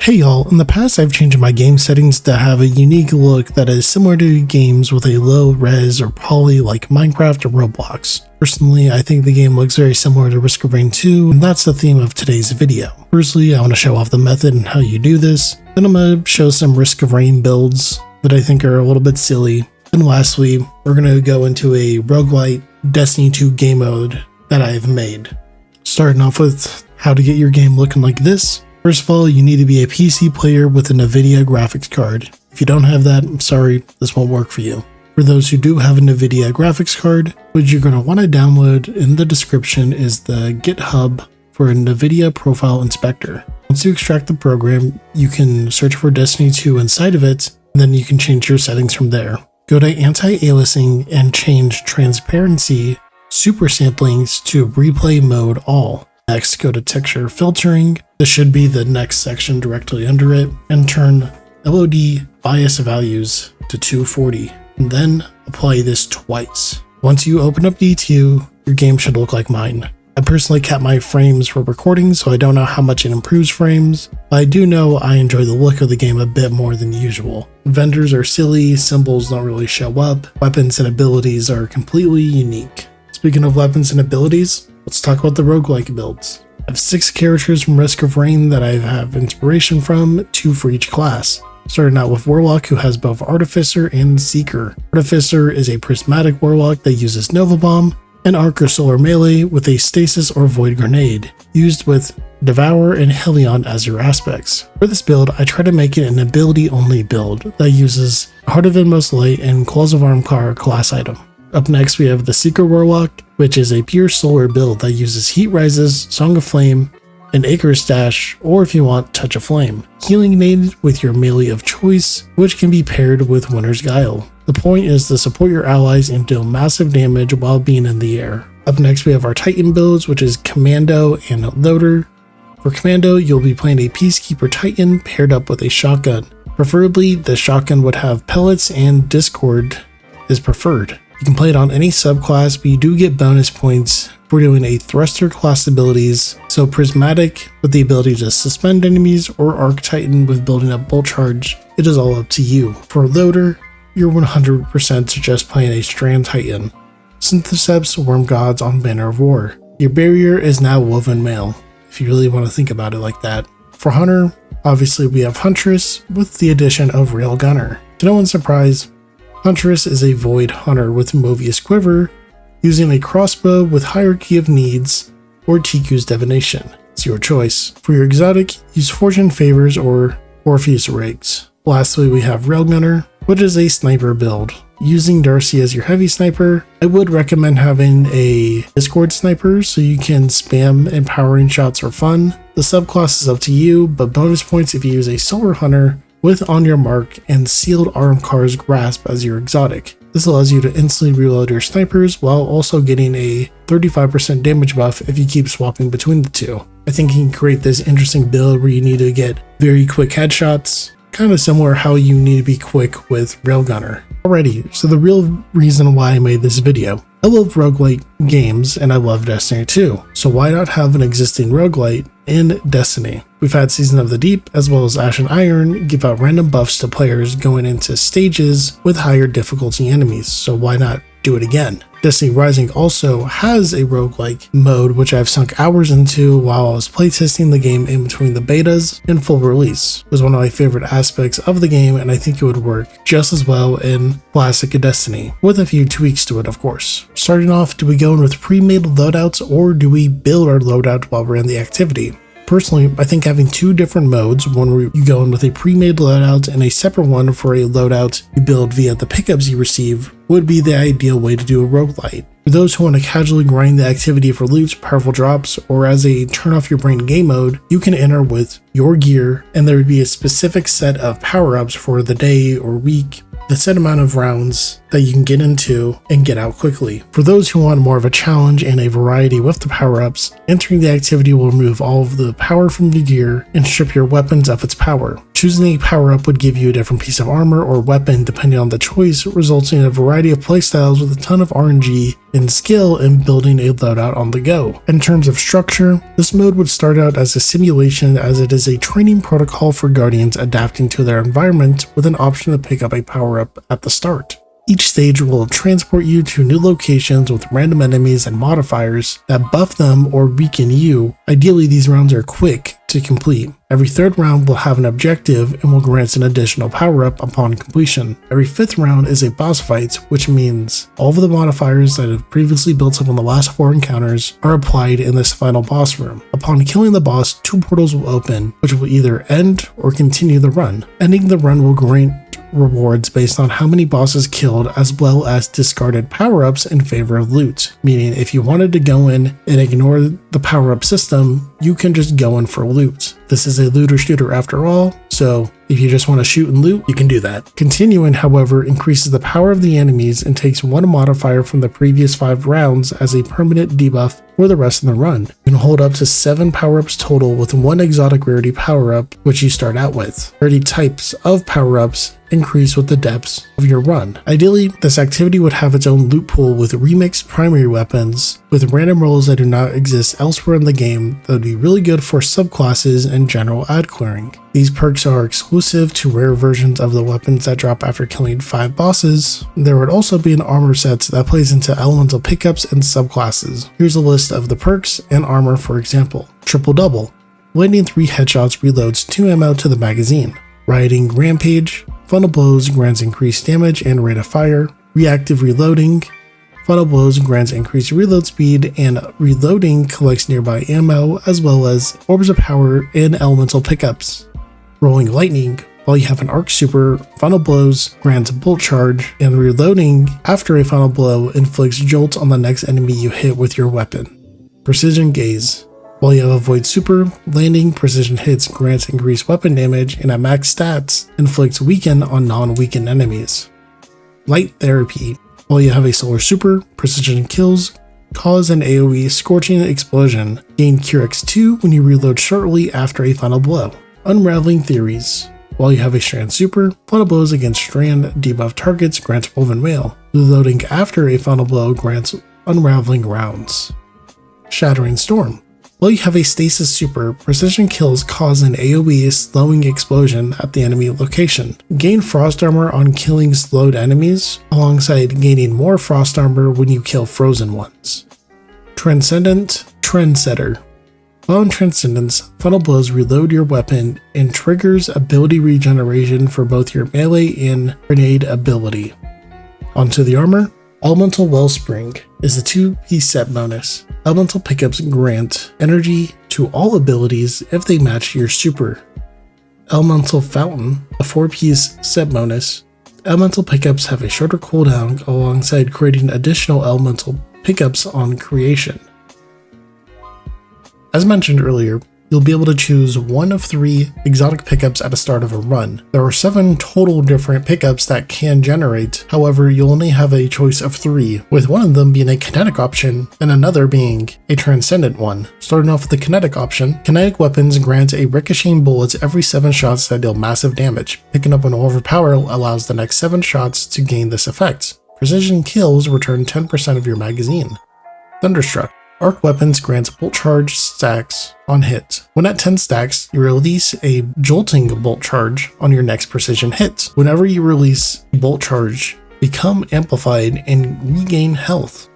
Hey y'all, in the past I've changed my game settings to have a unique look that is similar to games with a low res or poly like Minecraft or Roblox. Personally, I think the game looks very similar to Risk of Rain 2, and that's the theme of today's video. Firstly, I want to show off the method and how you do this. Then I'm going to show some Risk of Rain builds that I think are a little bit silly. And lastly, we're going to go into a Roguelite Destiny 2 game mode that I've made. Starting off with how to get your game looking like this. First of all, you need to be a PC player with a NVIDIA graphics card. If you don't have that, I'm sorry, this won't work for you. For those who do have a NVIDIA graphics card, what you're going to want to download in the description is the GitHub for a NVIDIA Profile Inspector. Once you extract the program, you can search for Destiny 2 inside of it, and then you can change your settings from there. Go to anti-aliasing and change transparency super samplings to replay mode all. Next, go to texture filtering. This should be the next section directly under it, and turn LOD bias values to 240, and then apply this twice. Once you open up DTU, your game should look like mine. I personally kept my frames for recording, so I don't know how much it improves frames, but I do know I enjoy the look of the game a bit more than usual. Vendors are silly, symbols don't really show up, weapons and abilities are completely unique. Speaking of weapons and abilities, let's talk about the roguelike builds. I have 6 characters from Risk of Rain that I have inspiration from, 2 for each class. Starting out with Warlock, who has both Artificer and Seeker. Artificer is a prismatic warlock that uses Nova Bomb, and Arc or Solar Melee with a Stasis or Void Grenade, used with Devour and Helion as your aspects. For this build, I try to make it an ability-only build that uses Heart of Inmost Light and Claws of Armcar class item. Up next, we have the Seeker Warlock, which is a pure solar build that uses Heat Rises, Song of Flame, and Acre's Dash, or if you want, Touch of Flame. Healing Nade with your melee of choice, which can be paired with Winter's Guile. The point is to support your allies and deal massive damage while being in the air. Up next, we have our Titan builds, which is Commando and Loader. For Commando, you'll be playing a Peacekeeper Titan paired up with a shotgun. Preferably, the shotgun would have pellets and Discord is preferred. You can play it on any subclass, but you do get bonus points for doing a thruster class abilities, so Prismatic with the ability to suspend enemies, or Arc Titan with building up Bolt Charge. It is all up to you. For Loader, you're 100% just playing a Strand Titan. Syntheseps Worm Gods on Banner of War. Your barrier is now Woven Mail, if you really want to think about it like that. For Hunter, obviously we have Huntress with the addition of Railgunner. To no one's surprise, Huntress is a Void Hunter with Movius Quiver, using a crossbow with Hierarchy of Needs or Tiku's Divination. It's your choice. For your exotic, use Fortune Favors or Orpheus Rigs. Lastly, we have Railgunner, which is a sniper build. Using Darcy as your heavy sniper, I would recommend having a Discord sniper so you can spam empowering shots for fun. The subclass is up to you, but bonus points if you use a Solar Hunter with On Your Mark and Sealed Armcar's Grasp as your exotic. This allows you to instantly reload your snipers while also getting a 35% damage buff if you keep swapping between the two. I think you can create this interesting build where you need to get very quick headshots, kind of similar how you need to be quick with Railgunner. Alrighty, so the real reason why I made this video. I love roguelite games and I love Destiny 2, so why not have an existing roguelite in Destiny? We've had Season of the Deep as well as Ash and Iron give out random buffs to players going into stages with higher difficulty enemies, so why not do it again? Destiny Rising also has a roguelike mode which I've sunk hours into while I was playtesting the game in between the betas and full release. It was one of my favorite aspects of the game and I think it would work just as well in classic Destiny, with a few tweaks to it of course. Starting off, do we go in with pre-made loadouts or do we build our loadout while we're in the activity? Personally, I think having 2 different modes, one where you go in with a pre-made loadout and a separate one for a loadout you build via the pickups you receive, would be the ideal way to do a roguelite. For those who want to casually grind the activity for loot, powerful drops, or as a turn off your brain game mode, you can enter with your gear and there would be a specific set of power-ups for the day or week, the set amount of rounds, that you can get into and get out quickly. For those who want more of a challenge and a variety with the power-ups, entering the activity will remove all of the power from your gear and strip your weapons of its power. Choosing a power-up would give you a different piece of armor or weapon depending on the choice, resulting in a variety of playstyles with a ton of RNG and skill in building a loadout on the go. In terms of structure, this mode would start out as a simulation, as it is a training protocol for Guardians adapting to their environment with an option to pick up a power-up at the start. Each stage will transport you to new locations with random enemies and modifiers that buff them or weaken you. Ideally, these rounds are quick to complete. Every third round will have an objective and will grant an additional power-up upon completion. Every fifth round is a boss fight, which means all of the modifiers that have previously built up on the last 4 encounters are applied in this final boss room. Upon killing the boss, 2 portals will open, which will either end or continue the run. Ending the run will grant rewards based on how many bosses killed, as well as discarded power-ups in favor of loot. Meaning, if you wanted to go in and ignore the power-up system, you can just go in for loot. This is a looter shooter after all, so if you just want to shoot and loot, you can do that. Continuing, however, increases the power of the enemies and takes 1 modifier from the previous 5 rounds as a permanent debuff for the rest of the run. You can hold up to 7 power-ups total with 1 exotic rarity power-up, which you start out with. 30 types of power-ups increase with the depths of your run. Ideally, this activity would have its own loot pool with remixed primary weapons, with random rolls that do not exist elsewhere in the game that would be really good for subclasses and general ad clearing. These perks are exclusive to rare versions of the weapons that drop after killing 5 bosses. There would also be an armor set that plays into elemental pickups and subclasses. Here's a list of the perks and armor for example. Triple Double. Landing 3 headshots reloads 2 ammo to the magazine. Rioting Rampage. Funnel Blows grants increased damage and rate of fire. Reactive Reloading. Funnel Blows grants increased reload speed, and reloading collects nearby ammo as well as orbs of power and elemental pickups. Rolling Lightning. While you have an arc super, Funnel Blows grants bolt charge, and reloading after a final blow inflicts jolts on the next enemy you hit with your weapon. Precision Gaze. While you have a Void Super, landing precision hits grants increased weapon damage, and at max stats, inflicts weaken on non-weakened enemies. Light Therapy. While you have a Solar Super, precision kills cause an AoE scorching explosion. Gain Cure X2 when you reload shortly after a final blow. Unraveling Theories. While you have a Strand Super, Final Blows against Strand debuff targets grants Woven Mail. Reloading after a final blow grants Unraveling Rounds. Shattering Storm. While you have a Stasis Super, precision kills cause an AoE slowing explosion at the enemy location. Gain Frost Armor on killing slowed enemies, alongside gaining more Frost Armor when you kill frozen ones. Transcendent Trendsetter. While in Transcendence, Funnel Blows reload your weapon and triggers ability regeneration for both your melee and grenade ability. Onto the armor. Elemental Wellspring is a 2-piece set bonus. Elemental pickups grant energy to all abilities if they match your super. Elemental Fountain, a 4-piece set bonus. Elemental pickups have a shorter cooldown alongside creating additional elemental pickups on creation. As mentioned earlier, you'll be able to choose 1 of 3 exotic pickups at the start of a run. There are 7 total different pickups that can generate, however you'll only have a choice of 3, with one of them being a kinetic option and another being a transcendent one. Starting off with the kinetic option, kinetic weapons grant a ricocheting bullets every 7 shots that deal massive damage. Picking up an orb of power allows the next 7 shots to gain this effect. Precision kills return 10% of your magazine. Thunderstruck. Arc weapons grants bolt charge stacks on hit. When at 10 stacks, you release a jolting bolt charge on your next precision hit. Whenever you release bolt charge, become amplified and regain health.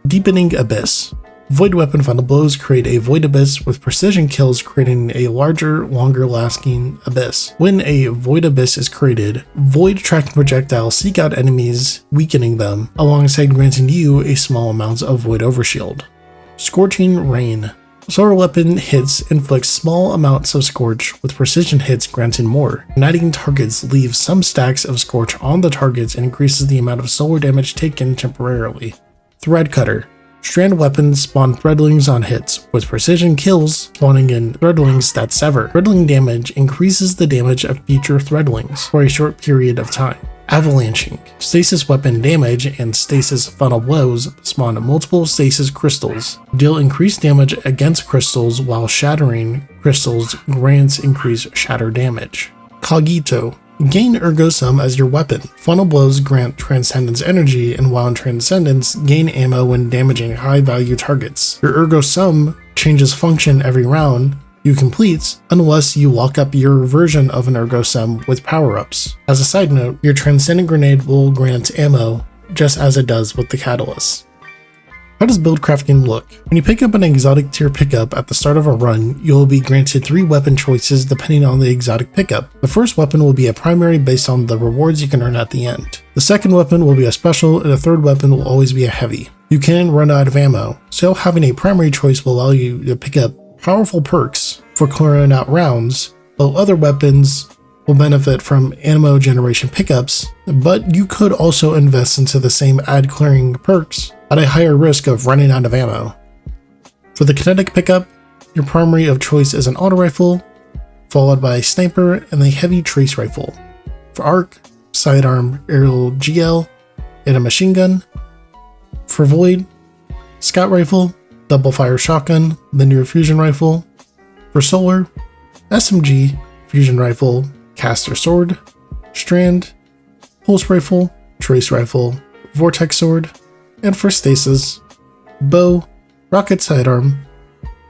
Deepening Abyss. Void weapon Final Blows create a Void Abyss, with precision kills creating a larger, longer lasting abyss. When a Void Abyss is created, Void tracking projectiles seek out enemies, weakening them, alongside granting you a small amount of Void Overshield. Scorching Rain. Solar weapon hits inflict small amounts of Scorch, with precision hits granting more. Igniting targets leaves some stacks of Scorch on the targets and increases the amount of solar damage taken temporarily. Thread Cutter. Strand weapons spawn threadlings on hits, with precision kills spawning in threadlings that sever. Threadling damage increases the damage of future threadlings for a short period of time. Avalanching. Stasis weapon damage and stasis final blows spawn multiple stasis crystals. Deal increased damage against crystals while shattering crystals grants increased shatter damage. Cogito. Gain Ergo Sum as your weapon. Final blows grant Transcendence energy, and while in Transcendence, gain ammo when damaging high-value targets. Your Ergo Sum changes function every round you complete unless you lock up your version of an Ergo Sum with power-ups. As a side note, your Transcendent Grenade will grant ammo just as it does with the Catalyst. How does build crafting look? When you pick up an exotic tier pickup at the start of a run, you'll be granted 3 weapon choices depending on the exotic pickup. The first weapon will be a primary based on the rewards you can earn at the end. The second weapon will be a special, and the third weapon will always be a heavy. You can run out of ammo, so having a primary choice will allow you to pick up powerful perks for clearing out rounds, while other weapons will benefit from ammo generation pickups, but you could also invest into the same ad clearing perks at a higher risk of running out of ammo. For the kinetic pickup, your primary of choice is an auto rifle, followed by a sniper and a heavy trace rifle. For arc, sidearm, aerial GL, and a machine gun. For void, scout rifle, double fire shotgun, linear fusion rifle. For solar, SMG, fusion rifle, caster sword, strand, pulse rifle, trace rifle, vortex sword. And for stasis, bow, rocket sidearm,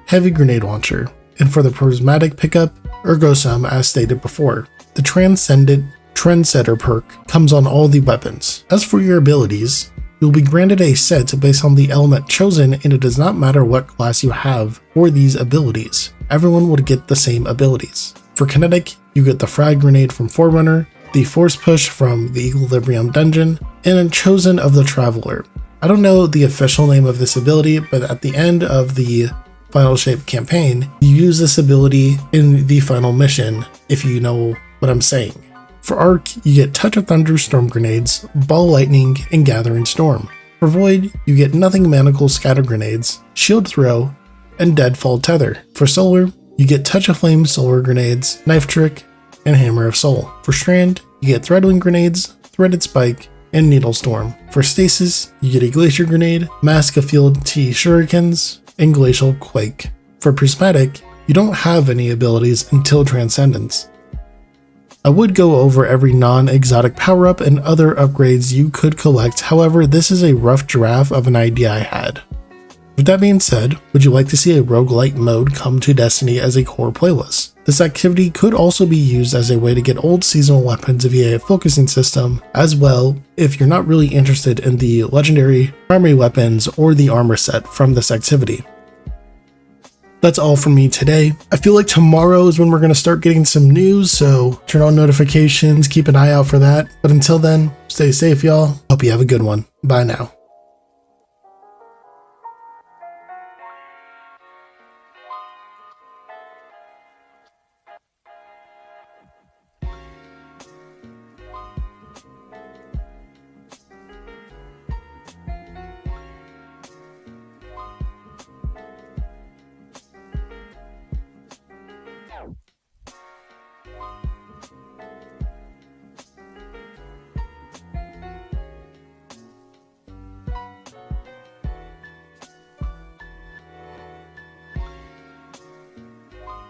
heavy grenade launcher. And for the prismatic pickup, Ergo Sum as stated before. The Transcendent Trendsetter perk comes on all the weapons. As for your abilities, you'll be granted a set based on the element chosen, and it does not matter what class you have for these abilities. Everyone would get the same abilities. For kinetic, you get the frag grenade from Forerunner, the force push from the Equilibrium dungeon, and a chosen of the Traveler. I don't know the official name of this ability, but at the end of the Final Shape campaign, you use this ability in the final mission, if you know what I'm saying. For Arc, you get Touch of Thunder Storm Grenades, Ball Lightning, and Gathering Storm. For Void, you get Nothing Manacle Scatter Grenades, Shield Throw, and Deadfall Tether. For Solar, you get Touch of Flame Solar Grenades, Knife Trick, and Hammer of Soul. For Strand, you get Threadwing Grenades, Threaded Spike, and Needle Storm. For Stasis, you get a Glacier Grenade, Mask of Field T Shurikens, and Glacial Quake. For Prismatic, you don't have any abilities until Transcendence. I would go over every non-exotic power-up and other upgrades you could collect, however this is a rough draft of an idea I had. With that being said, would you like to see a roguelite mode come to Destiny as a core playlist? This activity could also be used as a way to get old seasonal weapons via a focusing system, as well if you're not really interested in the legendary primary weapons or the armor set from this activity. That's all from me today. I feel like tomorrow is when we're going to start getting some news, so turn on notifications, keep an eye out for that. But until then, stay safe y'all. Hope you have a good one. Bye now.